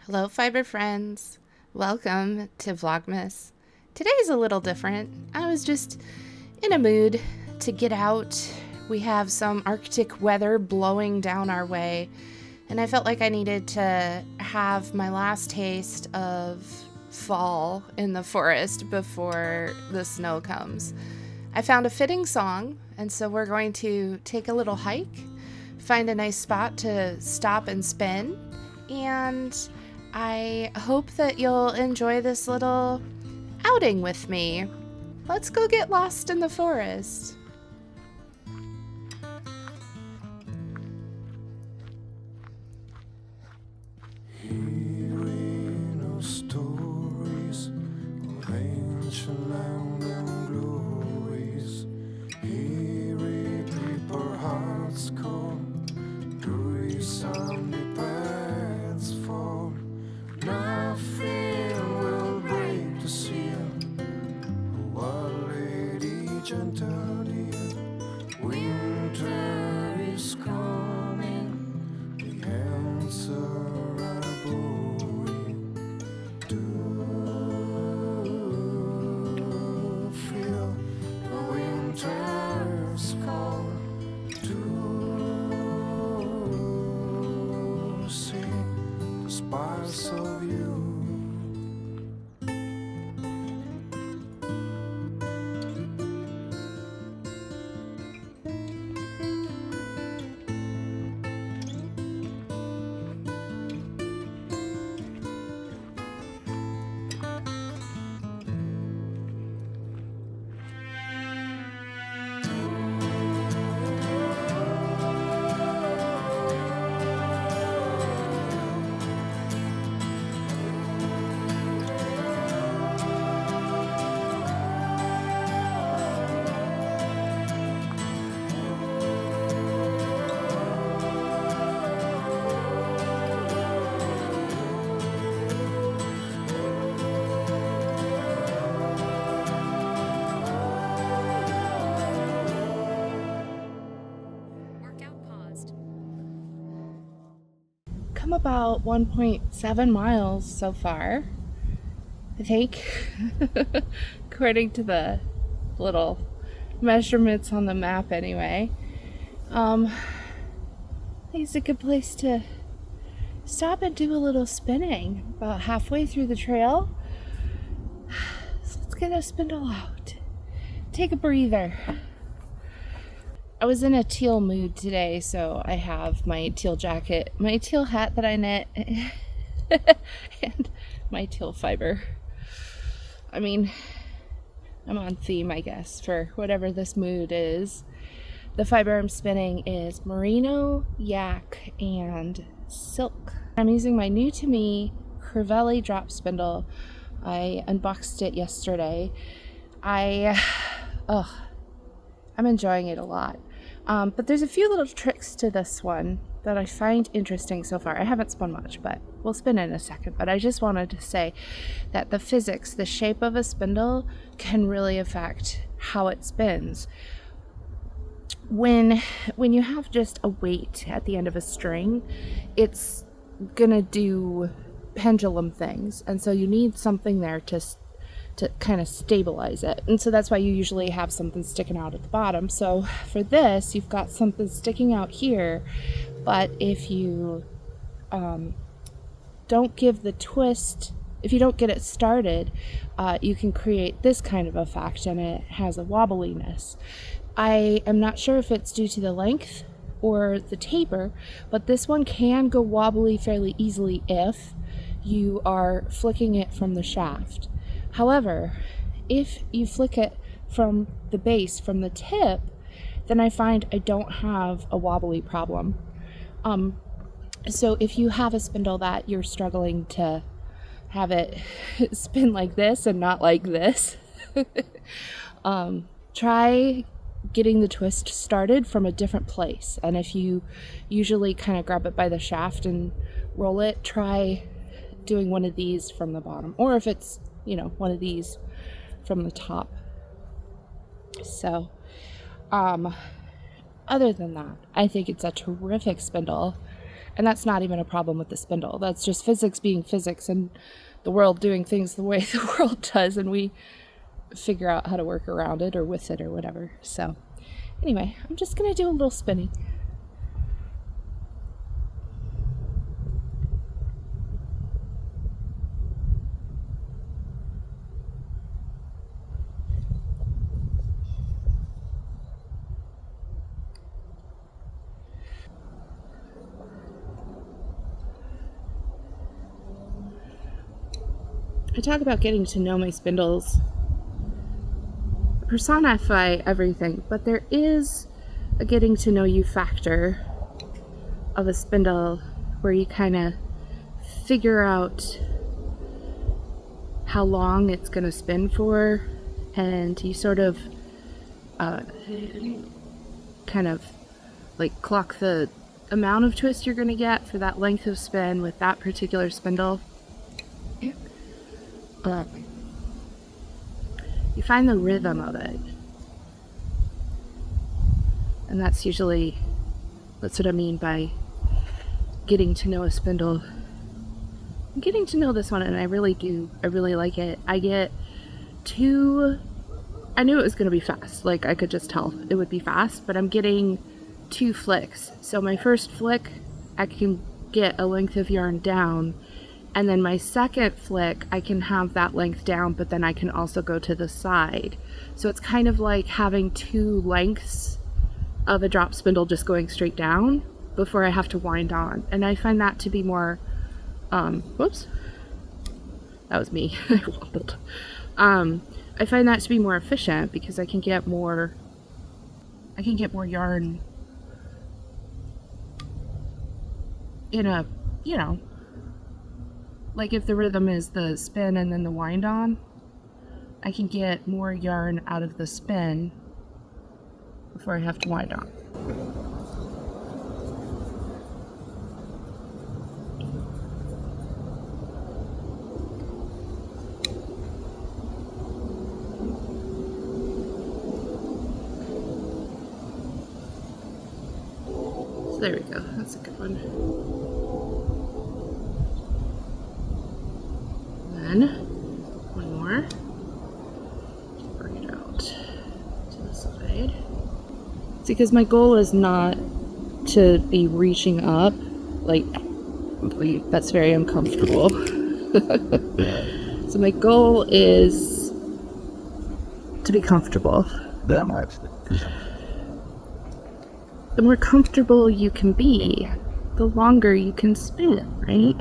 Hello, fiber friends. Welcome to Vlogmas. Today's a little different. I was just in a mood to get out. We have some Arctic weather blowing down our way, and I felt like I needed to have my last taste of fall in the forest before the snow comes. I found a fitting song, and so we're going to take a little hike, find a nice spot to stop and spin, and I hope that you'll enjoy this little outing with me. Let's go get lost in the forest. Hearing of stories of ancient land and glories, hearing people hearts come, through sandy paths fall. Nothing will break the seal. What lady gentle dear, winter is coming. The answer are brewing. Do feel the winter's call. To see the sparks of you. Come about 1.7 miles so far, I think, according to the little measurements on the map anyway. I think it's a good place to stop and do a little spinning about halfway through the trail. So let's get a spindle out. Take a breather. I was in a teal mood today, so I have my teal jacket, my teal hat that I knit, and my teal fiber. I mean, I'm on theme, I guess, for whatever this mood is. The fiber I'm spinning is merino, yak, and silk. I'm using my new to me Kravelli drop spindle. I unboxed it yesterday. I'm enjoying it a lot. But there's a few little tricks to this one that I find interesting so far. I haven't spun much, but we'll spin in a second. But I just wanted to say that the physics, the shape of a spindle can really affect how it spins. When you have just a weight at the end of a string, it's gonna do pendulum things. And so you need something there to kind of stabilize it, and so that's why you usually have something sticking out at the bottom. So for this, you've got something sticking out here, but if you don't give the twist, if you don't get it started, you can create this kind of effect, and it has a wobbliness. I am not sure if it's due to the length or the taper, but this one can go wobbly fairly easily if you are flicking it from the shaft. However, if you flick it from the base, from the tip, then I find I don't have a wobbly problem. So if you have a spindle that you're struggling to have it spin like this and not like this, try getting the twist started from a different place. And if you usually kind of grab it by the shaft and roll it, try doing one of these from the bottom. Or if it's one of these from the top. So, other than that, I think it's a terrific spindle. And that's not even a problem with the spindle. That's just physics being physics and the world doing things the way the world does, and we figure out how to work around it or with it or whatever. So anyway, I'm just gonna do a little spinning. I talk about getting to know my spindles, personify everything, but there is a getting to know you factor of a spindle where you kind of figure out how long it's going to spin for, and you sort of kind of like clock the amount of twist you're going to get for that length of spin with that particular spindle. You find the rhythm of it, and that's what I mean by getting to know a spindle. I'm getting to know this one, and I really like it. I knew it was going to be fast, like I could just tell it would be fast, but I'm getting 2 flicks. So my first flick, I can get a length of yarn down, and then my second flick, I can have that length down, but then I can also go to the side. So it's kind of like having 2 lengths of a drop spindle just going straight down before I have to wind on. And I find that to be more, whoops, that was me, I wobbled. I find that to be more efficient because I can get more yarn in a, like if the rhythm is the spin and then the wind on, I can get more yarn out of the spin before I have to wind on. So there we go, that's a good one. One more. Bring it out to the side. It's because my goal is not to be reaching up, like that's very uncomfortable. So my goal is to be comfortable. The more comfortable you can be, the longer you can spin, right?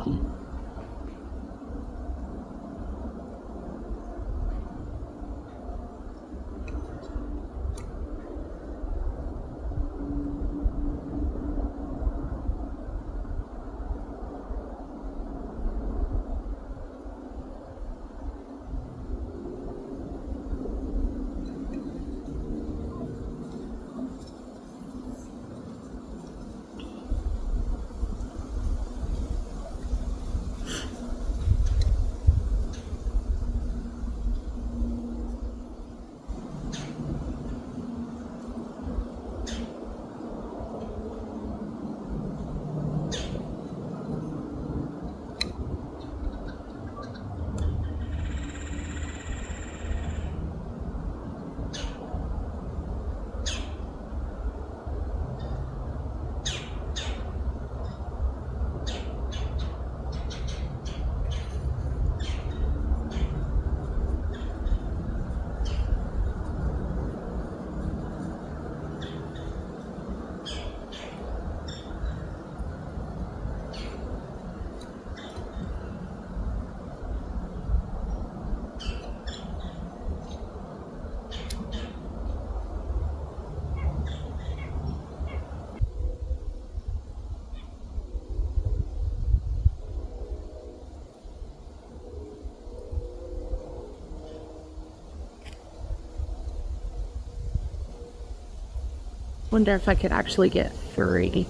Wonder if I could actually get 3.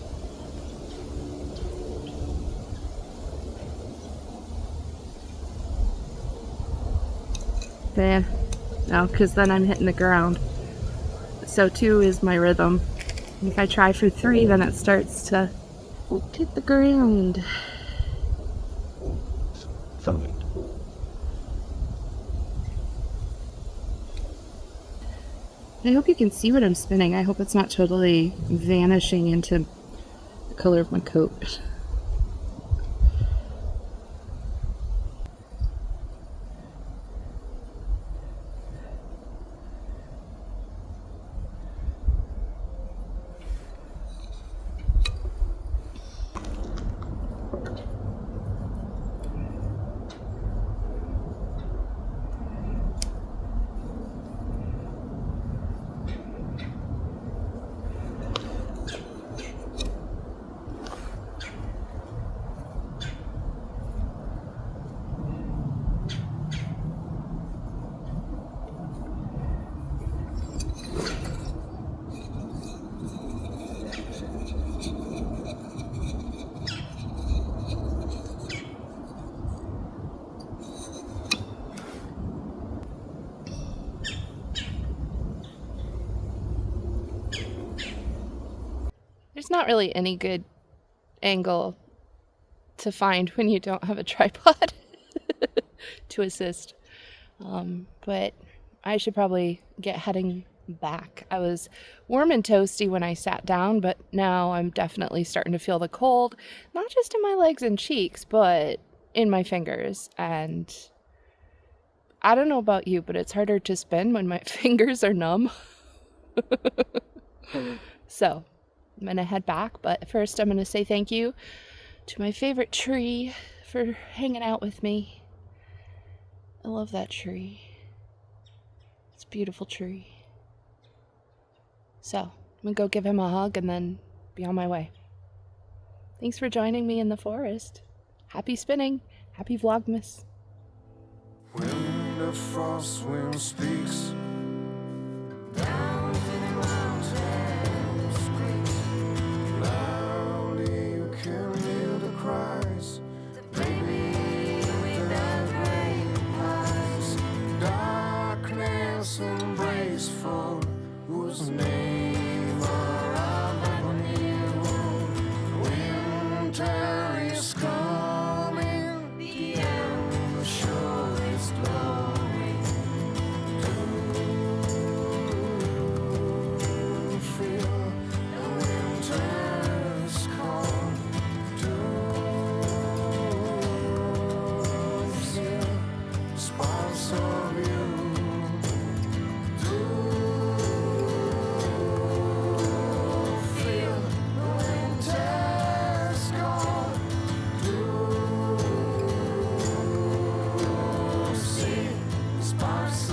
There. No, because then I'm hitting the ground. So 2 is my rhythm. If I try for 3, then it starts to Don't hit the ground. Fine. I hope you can see what I'm spinning. I hope it's not totally vanishing into the color of my coat. There's not really any good angle to find when you don't have a tripod to assist. But I should probably get heading back. I was warm and toasty when I sat down, but now I'm definitely starting to feel the cold, not just in my legs and cheeks, but in my fingers. And I don't know about you, but it's harder to spin when my fingers are numb. So I'm gonna head back, but first I'm gonna say thank you to my favorite tree for hanging out with me. I love that tree. It's a beautiful tree. So I'm gonna go give him a hug and then be on my way. Thanks for joining me in the forest. Happy spinning. Happy Vlogmas. When the frost wind speaks, loudly you can hear the cries. Darkness embrace for whose name are ebony road. Winter is coming, the end, the shore is glowing. Do feel the winter's call. Do feel the sparks of you. Sparks